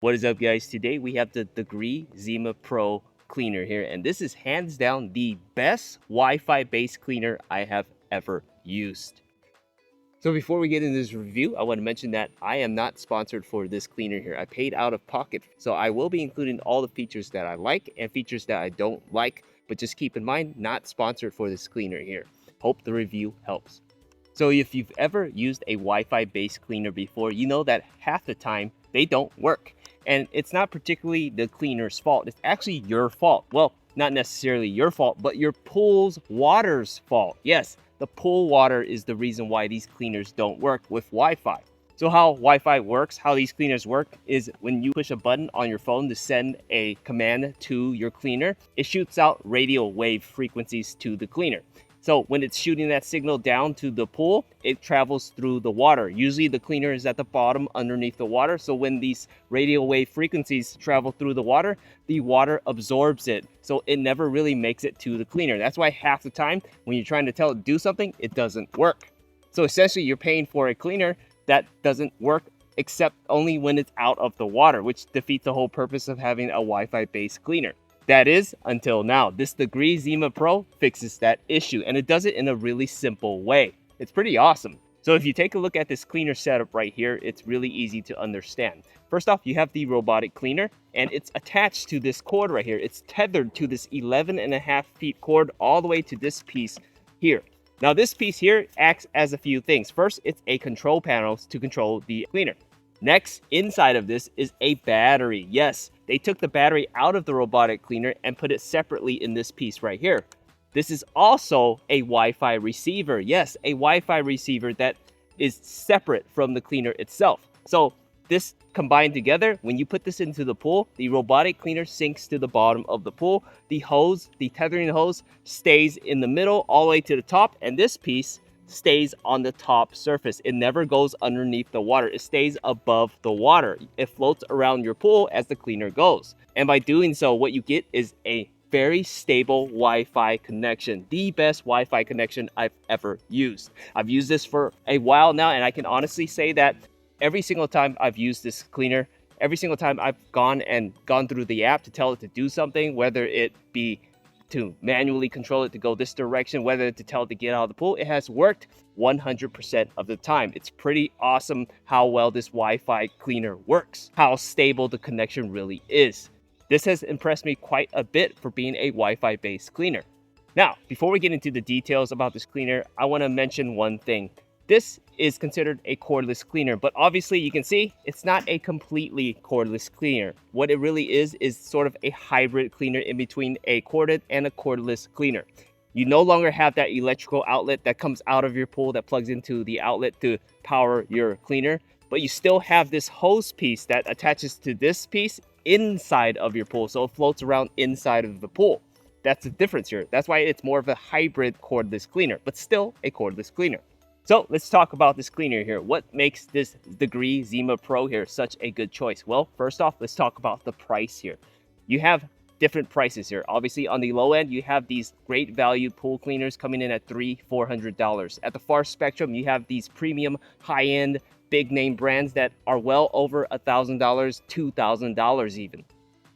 What is up, guys? Today we have the Degrii Zima Pro cleaner here, and this is hands down the best Wi-Fi based cleaner I have ever used. So before we get into this review, I want to mention that I am not sponsored for this cleaner here. I paid out of pocket, so I will be including all the features that I like and features that I don't like, but just keep in mind, not sponsored for this cleaner here. Hope the review helps. So if you've ever used a Wi-Fi based cleaner before, you know that half the time they don't work. And it's not particularly the cleaner's fault. It's actually your fault. Well, not necessarily your fault, but your pool's water's fault. Yes, the pool water is the reason why these cleaners don't work with Wi-Fi. So how Wi-Fi works, how these cleaners work, is when you push a button on your phone to send a command to your cleaner, it shoots out radio wave frequencies to the cleaner. So when it's shooting that signal down to the pool, it travels through the water. Usually the cleaner is at the bottom underneath the water. So when these radio wave frequencies travel through the water absorbs it. So it never really makes it to the cleaner. That's why half the time when you're trying to tell it to do something, it doesn't work. So essentially you're paying for a cleaner that doesn't work except only when it's out of the water, which defeats the whole purpose of having a Wi-Fi based cleaner. That is, until now. This Degrii Zima Pro fixes that issue, and it does it in a really simple way. It's pretty awesome. So if you take a look at this cleaner setup right here, it's really easy to understand. First off, you have the robotic cleaner, and it's attached to this cord right here. It's tethered to this 11.5 feet cord all the way to this piece here. Now this piece here acts as a few things. First, it's a control panel to control the cleaner. Next, inside of this is a battery. Yes, they took the battery out of the robotic cleaner and put it separately in this piece right here. This is also a Wi-Fi receiver. Yes, a Wi-Fi receiver that is separate from the cleaner itself. So this combined together, when you put this into the pool, the robotic cleaner sinks to the bottom of the pool. The hose, the tethering hose, stays in the middle all the way to the top, and this piece stays on the top surface. It never goes underneath the water. It stays above the water. It floats around your pool as the cleaner goes. And by doing so, what you get is a very stable Wi-Fi connection. The best Wi-Fi connection I've ever used. I've used this for a while now, and I can honestly say that every single time I've used this cleaner, every single time I've gone through the app to tell it to do something, whether it be to manually control it to go this direction, whether to tell it to get out of the pool, it has worked 100% of the time. It's pretty awesome how well this Wi-Fi cleaner works, how stable the connection really is. This has impressed me quite a bit for being a Wi-Fi based cleaner. Now, before we get into the details about this cleaner, I want to mention one thing. This is considered a cordless cleaner, but obviously you can see it's not a completely cordless cleaner. What it really is sort of a hybrid cleaner in between a corded and a cordless cleaner. You no longer have that electrical outlet that comes out of your pool that plugs into the outlet to power your cleaner, but you still have this hose piece that attaches to this piece inside of your pool, so it floats around inside of the pool. That's the difference here. That's why it's more of a hybrid cordless cleaner, but still a cordless cleaner. So let's talk about this cleaner here. What makes this Degrii Zima Pro here such a good choice? Well, first off, let's talk about the price here. You have different prices here. Obviously, on the low end, you have these great value pool cleaners coming in at $400. At the far spectrum, you have these premium, high-end, big name brands that are well over $1,000, $2,000 even.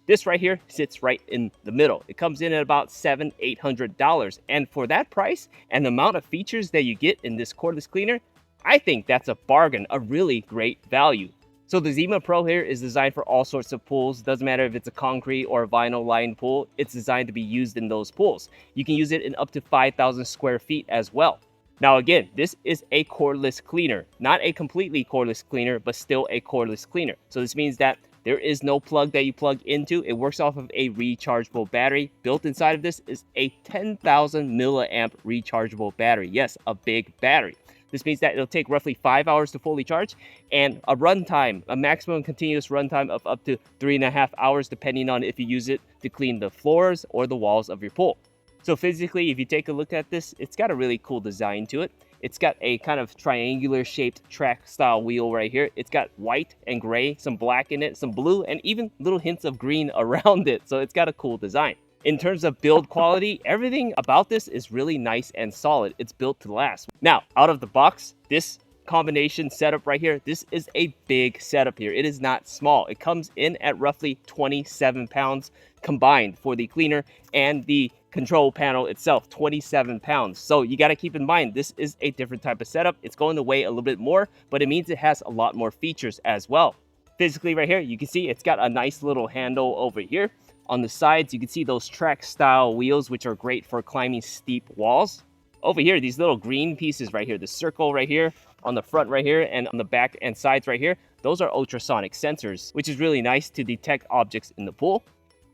This right here sits right in the middle. It comes in at about $700-800. And for that price and the amount of features that you get in this cordless cleaner, I think that's a bargain, a really great value. So the Zima Pro here is designed for all sorts of pools. Doesn't matter if it's a concrete or a vinyl lined pool, it's designed to be used in those pools. You can use it in up to 5,000 square feet as well. Now again, this is a cordless cleaner, not a completely cordless cleaner, but still a cordless cleaner. So this means that there is no plug that you plug into. It works off of a rechargeable battery. Built inside of this is a 10,000 milliamp rechargeable battery. Yes, a big battery. This means that it'll take roughly 5 hours to fully charge and a runtime, a maximum continuous runtime of up to 3.5 hours, depending on if you use it to clean the floors or the walls of your pool. So physically, if you take a look at this, it's got a really cool design to it. It's got a kind of triangular shaped track style wheel right here. It's got white and gray, some black in it, some blue, and even little hints of green around it. So it's got a cool design. In terms of build quality, everything about this is really nice and solid. It's built to last. Now, out of the box, this combination setup right here, this is a big setup here. It is not small. It comes in at roughly 27 pounds combined for the cleaner and the control panel itself, 27 pounds. So you got to keep in mind, this is a different type of setup. It's going to weigh a little bit more, but it means it has a lot more features as well. Physically right here, you can see it's got a nice little handle over here. On the sides, you can see those track style wheels, which are great for climbing steep walls. Over here, these little green pieces right here, the circle right here, on the front right here, and on the back and sides right here, those are ultrasonic sensors, which is really nice to detect objects in the pool.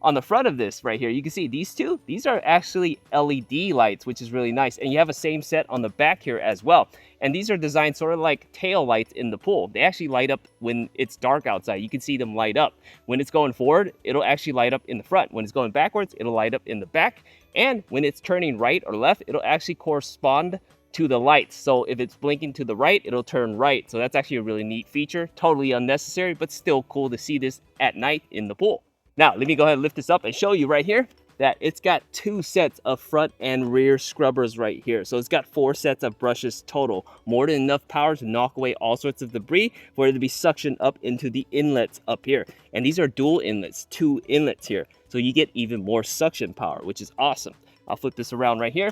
On the front of this right here, you can see these two. These are actually LED lights, which is really nice. And you have a same set on the back here as well. And these are designed sort of like tail lights in the pool. They actually light up when it's dark outside. You can see them light up. When it's going forward, it'll actually light up in the front. When it's going backwards, it'll light up in the back. And when it's turning right or left, it'll actually correspond to the lights. So if it's blinking to the right, it'll turn right. So that's actually a really neat feature. Totally unnecessary, but still cool to see this at night in the pool. Now, let me go ahead and lift this up and show you right here that it's got 2 sets of front and rear scrubbers right here. So it's got 4 sets of brushes total. More than enough power to knock away all sorts of debris for it to be suctioned up into the inlets up here. And these are dual inlets, 2 inlets here. So you get even more suction power, which is awesome. I'll flip this around right here.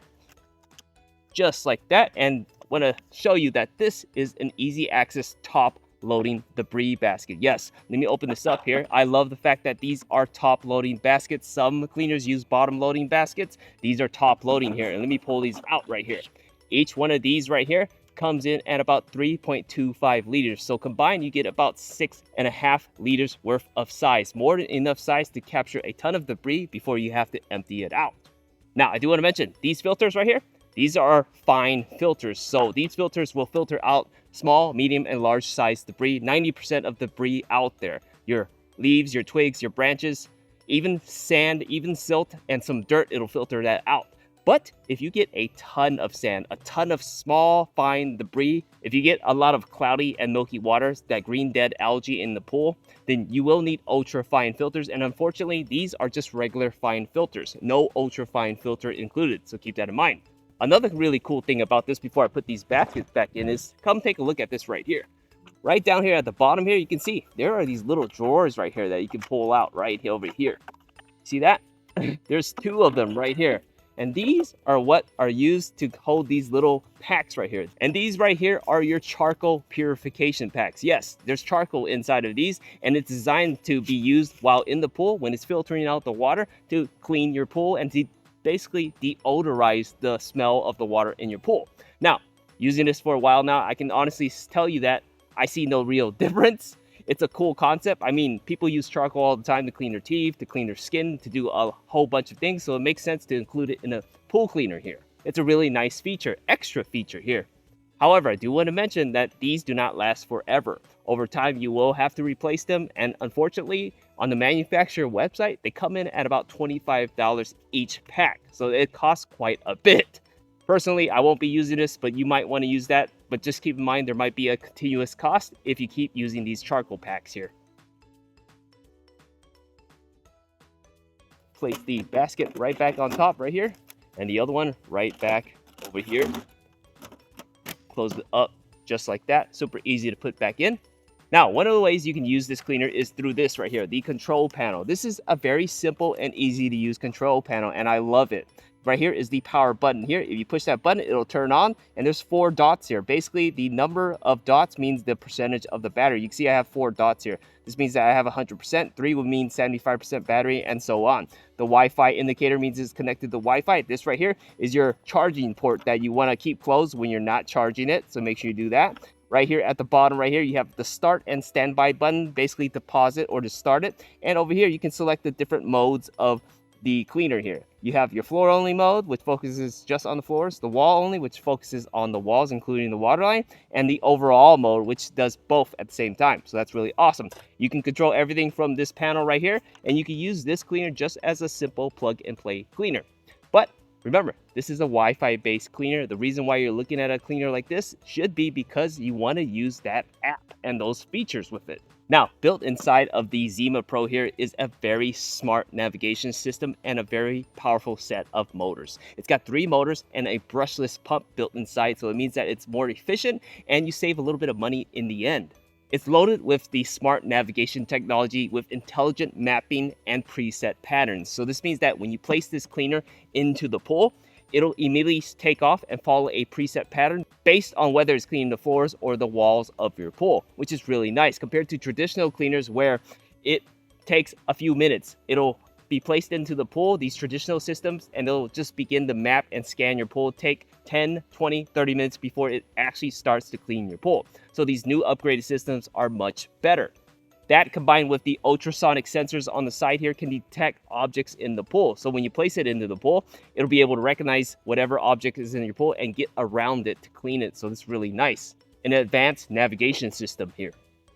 Just like that. And I want to show you that this is an easy access top loading debris basket. Yes, let me open this up here. I love the fact that these are top loading baskets. Some cleaners use bottom loading baskets. These are top loading here. And let me pull these out right here. Each one of these right here comes in at about 3.25 liters. So combined, you get about 6.5 liters worth of size. More than enough size to capture a ton of debris before you have to empty it out. Now, I do want to mention these filters right here. These are fine filters. So these filters will filter out small, medium, and large size debris. 90% of debris out there. Your leaves, your twigs, your branches, even sand, even silt, and some dirt, it'll filter that out. But if you get a ton of sand, a ton of small, fine debris, if you get a lot of cloudy and milky waters, that green dead algae in the pool, then you will need ultra fine filters. And unfortunately, these are just regular fine filters. No ultra fine filter included. So keep that in mind. Another really cool thing about this before I put these baskets back in is come take a look at this right here. Right down here at the bottom here, you can see there are these little drawers right here that you can pull out right over here. See that? There's 2 of them right here. And these are what are used to hold these little packs right here. And these right here are your charcoal purification packs. Yes, there's charcoal inside of these, and it's designed to be used while in the pool when it's filtering out the water to clean your pool and to basically deodorize the smell of the water in your pool. Now, using this for a while now, I can honestly tell you that I see no real difference. It's a cool concept. I mean, people use charcoal all the time to clean their teeth, to clean their skin, to do a whole bunch of things. So it makes sense to include it in a pool cleaner here. It's a really nice feature, extra feature here. However, I do want to mention that these do not last forever. Over time, you will have to replace them. And unfortunately, on the manufacturer website, they come in at about $25 each pack. So it costs quite a bit. Personally, I won't be using this, but you might want to use that. But just keep in mind, there might be a continuous cost if you keep using these charcoal packs here. Place the basket right back on top right here. And the other one right back over here. Close it up just like that. Super easy to put back in. Now, one of the ways you can use this cleaner is through this right here, the control panel. This is a very simple and easy to use control panel, and I love it. Right here is the power button here. If you push that button, it'll turn on, and there's 4 dots here. Basically, the number of dots means the percentage of the battery. You can see I have 4 dots here. This means that I have 100%. 3 would mean 75% battery, and so on. The Wi-Fi indicator means it's connected to Wi-Fi. This right here is your charging port that you want to keep closed when you're not charging it, so make sure you do that. Right here at the bottom right here, you have the start and standby button, basically to pause it or to start it. And over here, you can select the different modes of the cleaner here. You have your floor only mode, which focuses just on the floors, the wall only, which focuses on the walls, including the water line, and the overall mode, which does both at the same time. So that's really awesome. You can control everything from this panel right here, and you can use this cleaner just as a simple plug and play cleaner. But remember, this is a Wi-Fi based cleaner. The reason why you're looking at a cleaner like this should be because you want to use that app and those features with it. Now, built inside of the Zima Pro here is a very smart navigation system and a very powerful set of motors. It's got 3 motors and a brushless pump built inside, so it means that it's more efficient and you save a little bit of money in the end. It's loaded with the smart navigation technology with intelligent mapping and preset patterns. So this means that when you place this cleaner into the pool, it'll immediately take off and follow a preset pattern based on whether it's cleaning the floors or the walls of your pool, which is really nice compared to traditional cleaners where it takes a few minutes. It'll be placed into the pool, these traditional systems, and it'll just begin to map and scan your pool, take 10, 20, 30 minutes before it actually starts to clean your pool. So these new upgraded systems are much better. That combined with the ultrasonic sensors on the side here can detect objects in the pool. So when you place it into the pool, it'll be able to recognize whatever object is in your pool and get around it to clean it. So that's really nice. An advanced navigation system here.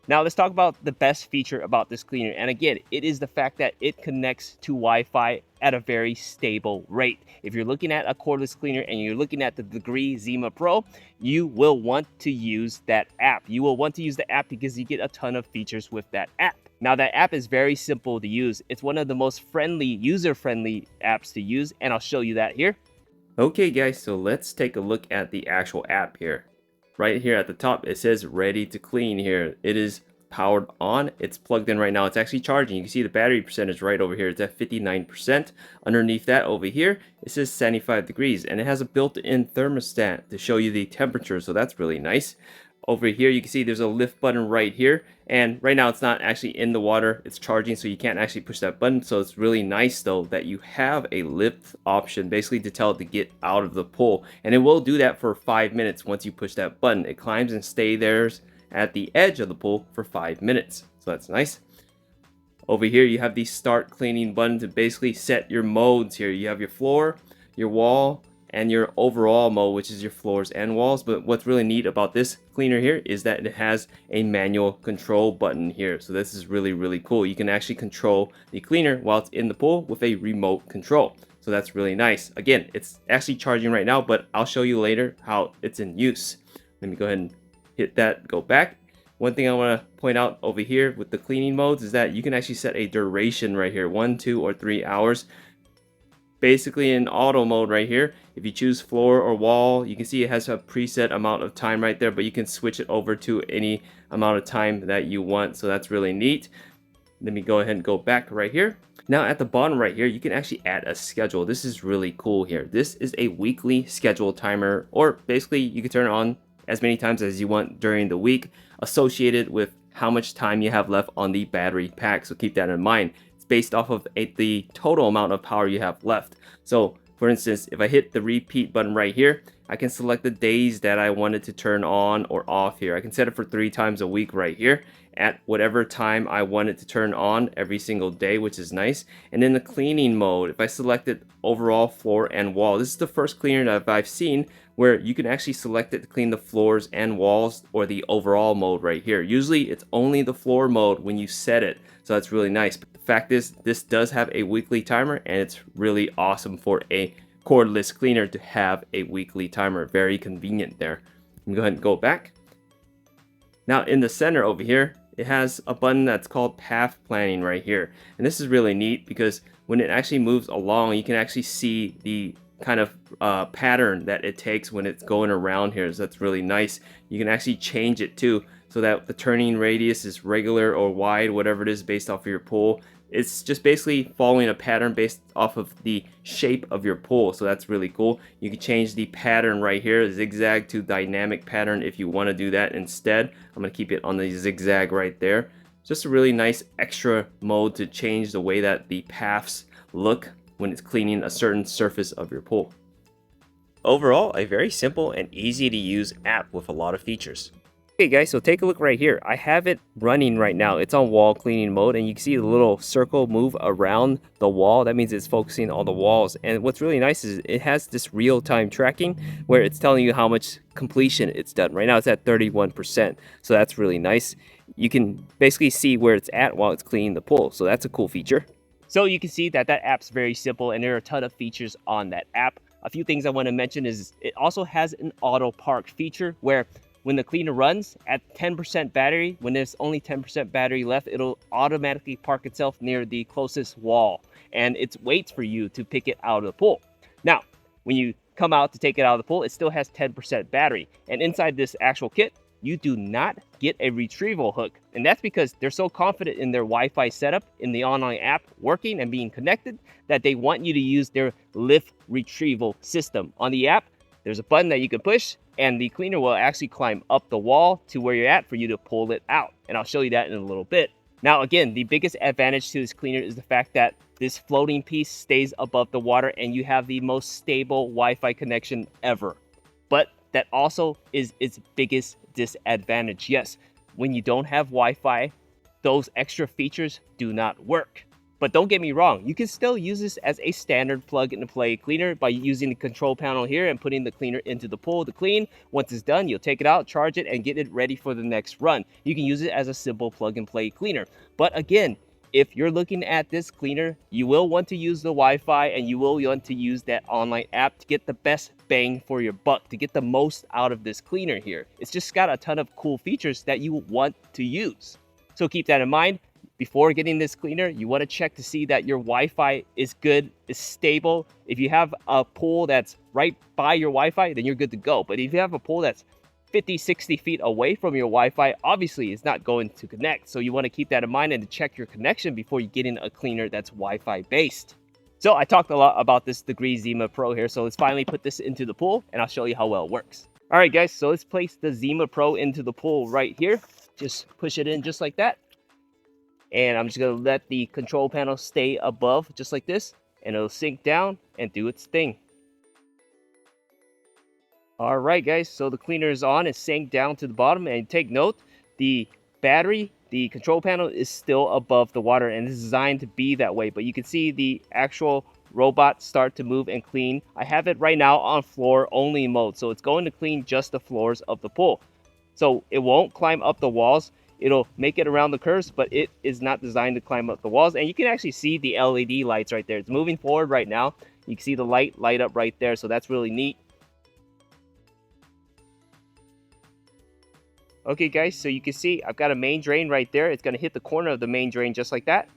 Now let's talk about the best feature about this cleaner. And again, it is the fact that it connects to Wi-Fi at a very stable rate. If you're looking at a cordless cleaner and you're looking at the Degrii Zima Pro, you will want to use that app. You will want to use the app because you get a ton of features with that app. Now that app is very simple to use. It's one of the most user-friendly apps to use, and I'll show you that here. Okay guys, so let's take a look at the actual app here. Right here at the top, it says ready to clean here. It is powered on. It's plugged in right now. It's actually charging. You can see the battery percentage right over here. It's at 59%. Underneath that over here, it says 75 degrees. And it has a built-in thermostat to show you the temperature. So that's really nice. Over here, you can see there's a lift button right here. And right now, it's not actually in the water. It's charging, so you can't actually push that button. So it's really nice, though, that you have a lift option, basically to tell it to get out of the pool. And it will do that for 5 minutes once you push that button. It climbs and stays there at the edge of the pool for 5 minutes. So that's nice. Over here, you have the start cleaning button to basically set your modes here. You have your floor, your wall, and your overall mode, which is your floors and walls. But what's really neat about this cleaner here is that it has a manual control button here. So this is really, really cool. You can actually control the cleaner while it's in the pool with a remote control. So that's really nice. Again, it's actually charging right now, but I'll show you later how it's in use. Let me go ahead and hit that, go back. One thing I want to point out over here with the cleaning modes is that you can actually set a duration right here, 1, 2, or 3 hours. Basically in auto mode right here, if you choose floor or wall, you can see it has a preset amount of time right there, but you can switch it over to any amount of time that you want. So that's really neat. Let me go ahead and go back right here. Now at the bottom right here, you can actually add a schedule. This is really cool here. This is a weekly schedule timer, or basically you can turn it on as many times as you want during the week, associated with how much time you have left on the battery pack. So keep that in mind. Based off of the total amount of power you have left. So for instance, if I hit the repeat button right here, I can select the days that I wanted to turn on or off here. I can set it for 3 times a week right here at whatever time I want it to turn on every single day, which is nice. And in the cleaning mode, if I selected overall floor and wall, this is the first cleaner that I've seen where you can actually select it to clean the floors and walls, or the overall mode right here. Usually it's only the floor mode when you set it. So that's really nice. But the fact is, this does have a weekly timer, and it's really awesome for a cordless cleaner to have a weekly timer. Very convenient there. Let me go ahead and go back. Now in the center over here, it has a button that's called path planning right here. And this is really neat because when it actually moves along, you can actually see the kind of pattern that it takes when it's going around here. So that's really nice. You can actually change it too, so that the turning radius is regular or wide, whatever it is based off of your pool. It's just basically following a pattern based off of the shape of your pool. So that's really cool. You can change the pattern right here, zigzag to dynamic pattern, if you want to do that instead. I'm going to keep it on the zigzag right there. Just a really nice extra mode to change the way that the paths look when it's cleaning a certain surface of your pool. Overall, a very simple and easy to use app with a lot of features. Okay guys, so take a look right here. I have it running right now. It's on wall cleaning mode, and you can see the little circle move around the wall. That means it's focusing on the walls. And what's really nice is it has this real-time tracking where it's telling you how much completion it's done. Right now it's at 31%, so that's really nice. You can basically see where it's at while it's cleaning the pool, so that's a cool feature. So you can see that that app's very simple, and there are a ton of features on that app. A few things I want to mention is it also has an auto park feature where when the cleaner runs at 10% battery, when there's only 10% battery left, it'll automatically park itself near the closest wall, and it waits for you to pick it out of the pool. Now, when you come out to take it out of the pool, it still has 10% battery, and inside this actual kit, you do not get a retrieval hook. And that's because they're so confident in their Wi-Fi setup in the online app working and being connected that they want you to use their lift retrieval system. On the app, there's a button that you can push and the cleaner will actually climb up the wall to where you're at for you to pull it out. And I'll show you that in a little bit. Now, again, the biggest advantage to this cleaner is the fact that this floating piece stays above the water and you have the most stable Wi-Fi connection ever. But that also is its biggest disadvantage. Yes, when you don't have Wi-Fi, those extra features do not work. But don't get me wrong, you can still use this as a standard plug-and-play cleaner by using the control panel here and putting the cleaner into the pool to clean. Once it's done, you'll take it out, charge it, and get it ready for the next run. You can use it as a simple plug-and-play cleaner. But again, if you're looking at this cleaner, you will want to use the Wi-Fi and you will want to use that online app to get the best bang for your buck, to get the most out of this cleaner here. It's just got a ton of cool features that you want to use. So keep that in mind. Before getting this cleaner, you want to check to see that your Wi-Fi is good, is stable. If you have a pool that's right by your Wi-Fi, then you're good to go. But if you have a pool that's 50, 60 feet away from your Wi-Fi, obviously it's not going to connect. So you want to keep that in mind and to check your connection before you get in a cleaner that's Wi-Fi based. So I talked a lot about this Degrii Zima Pro here. So let's finally put this into the pool and I'll show you how well it works. All right, guys, so let's place the Zima Pro into the pool right here. Just push it in just like that. And I'm just going to let the control panel stay above just like this. And it'll sink down and do its thing. All right, guys, so the cleaner is on. It sank down to the bottom. And take note, the battery, the control panel is still above the water. And it's designed to be that way. But you can see the actual robot start to move and clean. I have it right now on floor only mode. So it's going to clean just the floors of the pool. So it won't climb up the walls. It'll make it around the curves, but it is not designed to climb up the walls. And you can actually see the LED lights right there. It's moving forward right now. You can see the light up right there, so that's really neat. Okay, guys, so you can see I've got a main drain right there. It's going to hit the corner of the main drain just like that.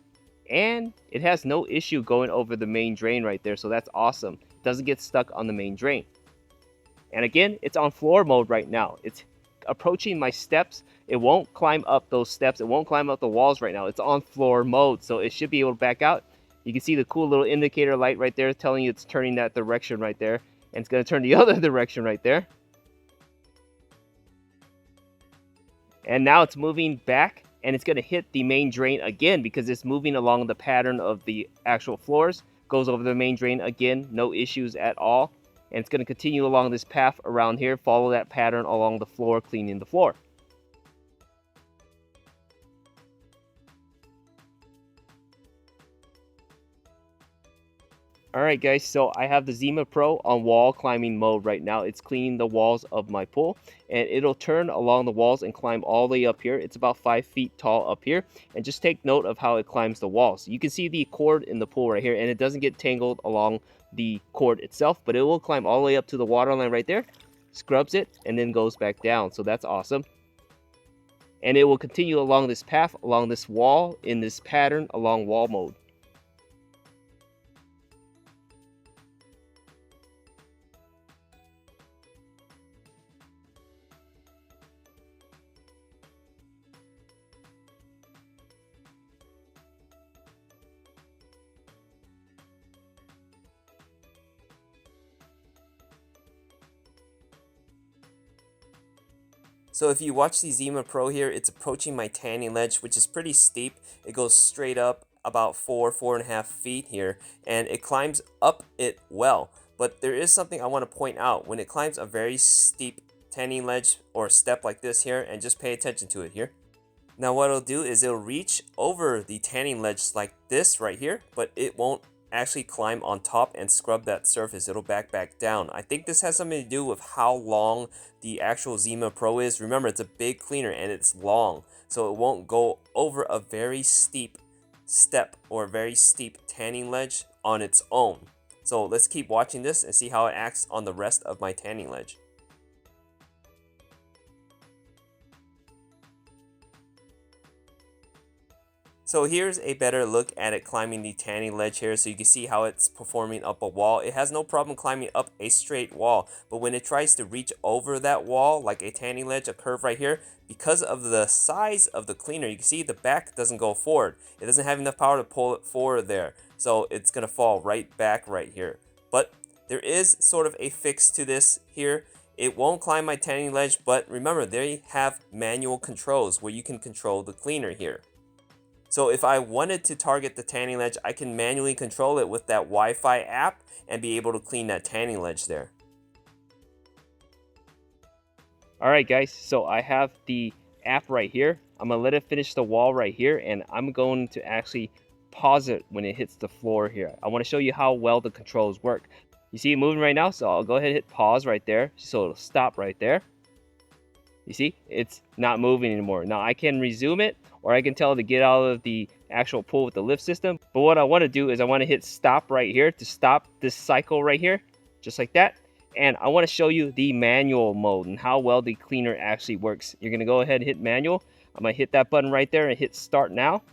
And it has no issue going over the main drain right there, so that's awesome. It doesn't get stuck on the main drain. And again, it's on floor mode right now. It's approaching my steps. It won't climb up those steps. It won't climb up the walls right now. It's on floor mode, so it should be able to back out. You can see the cool little indicator light right there telling you it's turning that direction right there. And it's going to turn the other direction right there. And now it's moving back and it's going to hit the main drain again because it's moving along the pattern of the actual floors. Goes over the main drain again, no issues at all. And it's going to continue along this path around here, follow that pattern along the floor, cleaning the floor. Alright guys, so I have the Zima Pro on wall climbing mode right now. It's cleaning the walls of my pool and it'll turn along the walls and climb all the way up here. It's about 5 feet tall up here, and just take note of how it climbs the walls. You can see the cord in the pool right here, and it doesn't get tangled along the cord itself, but it will climb all the way up to the water line right there, scrubs it, and then goes back down. So that's awesome. And it will continue along this path, along this wall, in this pattern, along wall mode. So if you watch the Zima Pro here, it's approaching my tanning ledge, which is pretty steep. It goes straight up about 4.5 feet here, and it climbs up it well. But there is something I want to point out. When it climbs a very steep tanning ledge or step like this here, and just pay attention to it here. Now what it'll do is it'll reach over the tanning ledge like this right here, but it won't actually climb on top and scrub that surface. It'll back down. I think this has something to do with how long the actual Zima Pro is. Remember, it's a big cleaner and it's long, so it won't go over a very steep step or a very steep tanning ledge on its own. So let's keep watching this and see how it acts on the rest of my tanning ledge. So here's a better look at it climbing the tanning ledge here, so you can see how it's performing up a wall. It has no problem climbing up a straight wall, but when it tries to reach over that wall, like a tanning ledge, a curve right here, because of the size of the cleaner, you can see the back doesn't go forward. It doesn't have enough power to pull it forward there, so it's gonna fall right back right here. But there is sort of a fix to this here. It won't climb my tanning ledge, but remember, they have manual controls where you can control the cleaner here. So if I wanted to target the tanning ledge, I can manually control it with that Wi-Fi app and be able to clean that tanning ledge there. All right, guys, so I have the app right here. I'm gonna let it finish the wall right here, and I'm going to actually pause it when it hits the floor here. I wanna show you how well the controls work. You see it moving right now, so I'll go ahead and hit pause right there, so it'll stop right there. You see, it's not moving anymore. Now I can resume it, or I can tell it to get out of the actual pool with the lift system. But what I want to do is I want to hit stop right here to stop this cycle right here, just like that. And I want to show you the manual mode and how well the cleaner actually works. You're going to go ahead and hit manual. I'm going to hit that button right there and hit start now.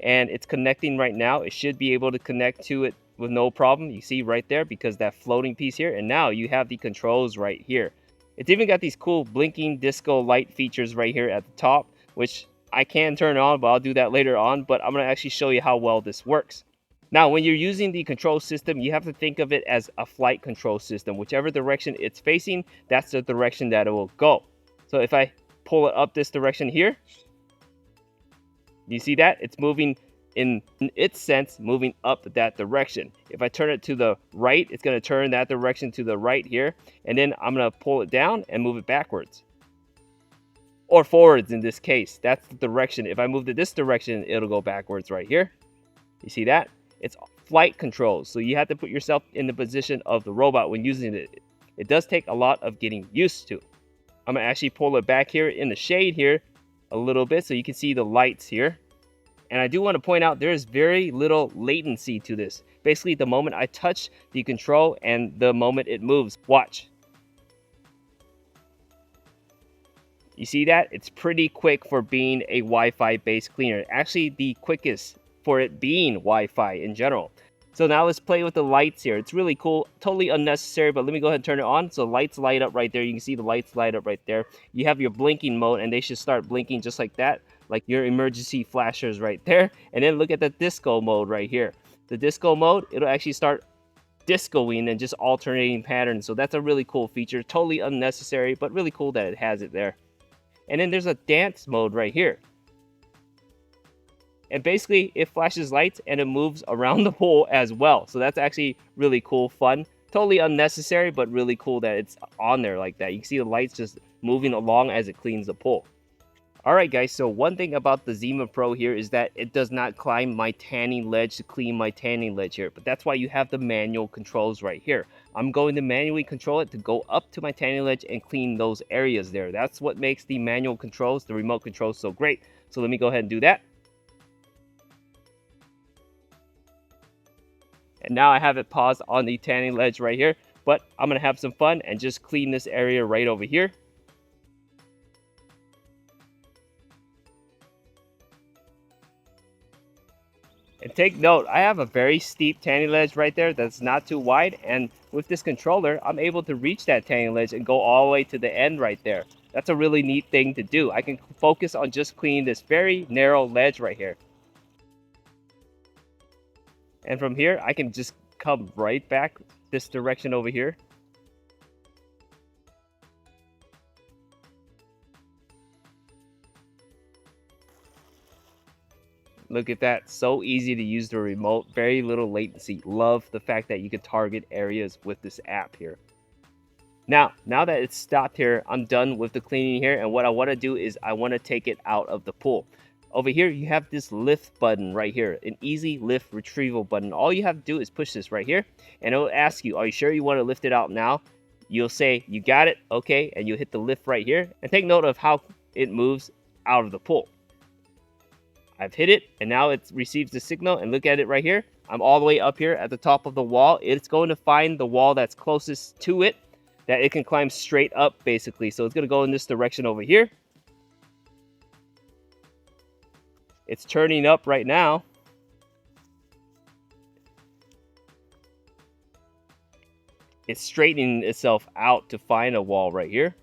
And it's connecting right now. It should be able to connect to it with no problem. You see right there, because that floating piece here. And now you have the controls right here. It's even got these cool blinking disco light features right here at the top, which I can turn on, but I'll do that later on. But I'm going to actually show you how well this works. Now, when you're using the control system, you have to think of it as a flight control system. Whichever direction it's facing, that's the direction that it will go. So if I pull it up this direction here, you see that? It's moving in its sense, moving up that direction. If I turn it to the right, it's going to turn that direction to the right here. And then I'm going to pull it down and move it backwards. Or forwards in this case. That's the direction. If I move it this direction, it'll go backwards right here. You see that? It's flight controls. So you have to put yourself in the position of the robot when using it. It does take a lot of getting used to. I'm going to actually pull it back here in the shade here a little bit so you can see the lights here. And I do want to point out there is very little latency to this. Basically, the moment I touch the control and the moment it moves. Watch. You see that? It's pretty quick for being a Wi-Fi based cleaner. Actually, the quickest for it being Wi-Fi in general. So now let's play with the lights here. It's really cool, totally unnecessary, but let me go ahead and turn it on. So lights light up right there. You can see the lights light up right there. You have your blinking mode, and they should start blinking just like that, like your emergency flashers right there. And then look at the disco mode right here. The disco mode, it'll actually start discoing and just alternating patterns. So that's a really cool feature, totally unnecessary, but really cool that it has it there. And then there's a dance mode right here. And basically, it flashes lights and it moves around the pool as well. So that's actually really cool, fun. Totally unnecessary, but really cool that it's on there like that. You can see the lights just moving along as it cleans the pool. Alright guys, so one thing about the Zima Pro here is that it does not climb my tanning ledge to clean my tanning ledge here. But that's why you have the manual controls right here. I'm going to manually control it to go up to my tanning ledge and clean those areas there. That's what makes the manual controls, the remote controls, so great. So let me go ahead and do that. And now I have it paused on the tanning ledge right here. But I'm going to have some fun and just clean this area right over here. And take note, I have a very steep tanning ledge right there that's not too wide. And with this controller, I'm able to reach that tanning ledge and go all the way to the end right there. That's a really neat thing to do. I can focus on just cleaning this very narrow ledge right here. And from here, I can just come right back this direction over here. Look at that. So easy to use the remote. Very little latency. Love the fact that you can target areas with this app here. Now that it's stopped here, I'm done with the cleaning here. And what I want to do is I want to take it out of the pool. Over here, you have this lift button right here, an easy lift retrieval button. All you have to do is push this right here, and it will ask you, are you sure you want to lift it out now? You'll say, you got it, okay, and you'll hit the lift right here. And take note of how it moves out of the pool. I've hit it, and now it receives the signal, and look at it right here. I'm all the way up here at the top of the wall. It's going to find the wall that's closest to it, that it can climb straight up, basically. So it's going to go in this direction over here. It's turning up right now. It's straightening itself out to find a wall right here.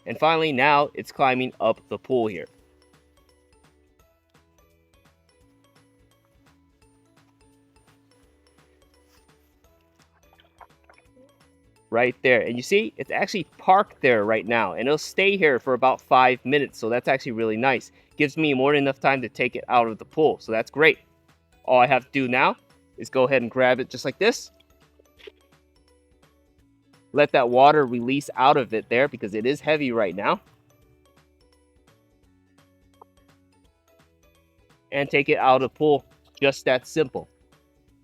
And finally, now it's climbing up the pool here. Right there. And you see, it's actually parked there right now. And it'll stay here for about 5 minutes. So that's actually really nice. Gives me more than enough time to take it out of the pool. So that's great. All I have to do now is go ahead and grab it just like this. Let that water release out of it there because it is heavy right now. And take it out of the pool. Just that simple.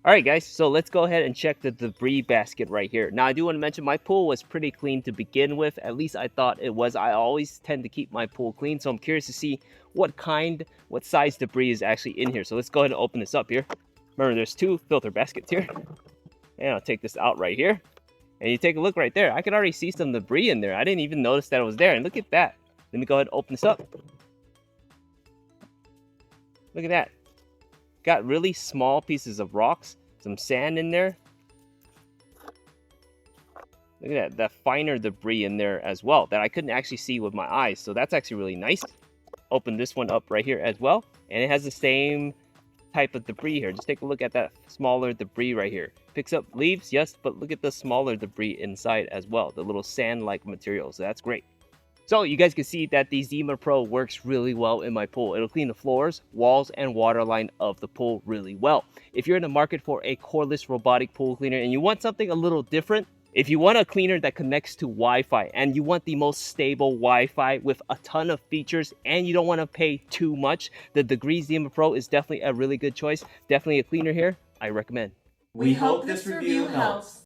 Alright guys, so let's go ahead and check the debris basket right here. Now I do want to mention my pool was pretty clean to begin with. At least I thought it was. I always tend to keep my pool clean. So I'm curious to see what size debris is actually in here. So let's go ahead and open this up here. Remember there's 2 filter baskets here. And I'll take this out right here. And you take a look right there. I can already see some debris in there. I didn't even notice that it was there. And look at that. Let me go ahead and open this up. Look at that. Got really small pieces of rocks, some sand in there. Look at that finer debris in there as well that I couldn't actually see with my eyes. So that's actually really nice. Open this one up right here as well. And it has the same type of debris here. Just take a look at that smaller debris right here. Picks up leaves, yes, but look at the smaller debris inside as well. The little sand-like material. So that's great. So you guys can see that the Zima Pro works really well in my pool. It'll clean the floors, walls, and waterline of the pool really well. If you're in the market for a cordless robotic pool cleaner and you want something a little different, if you want a cleaner that connects to Wi-Fi and you want the most stable Wi-Fi with a ton of features and you don't want to pay too much, the Degrii Zima Pro is definitely a really good choice. Definitely a cleaner here I recommend. We hope this review helps.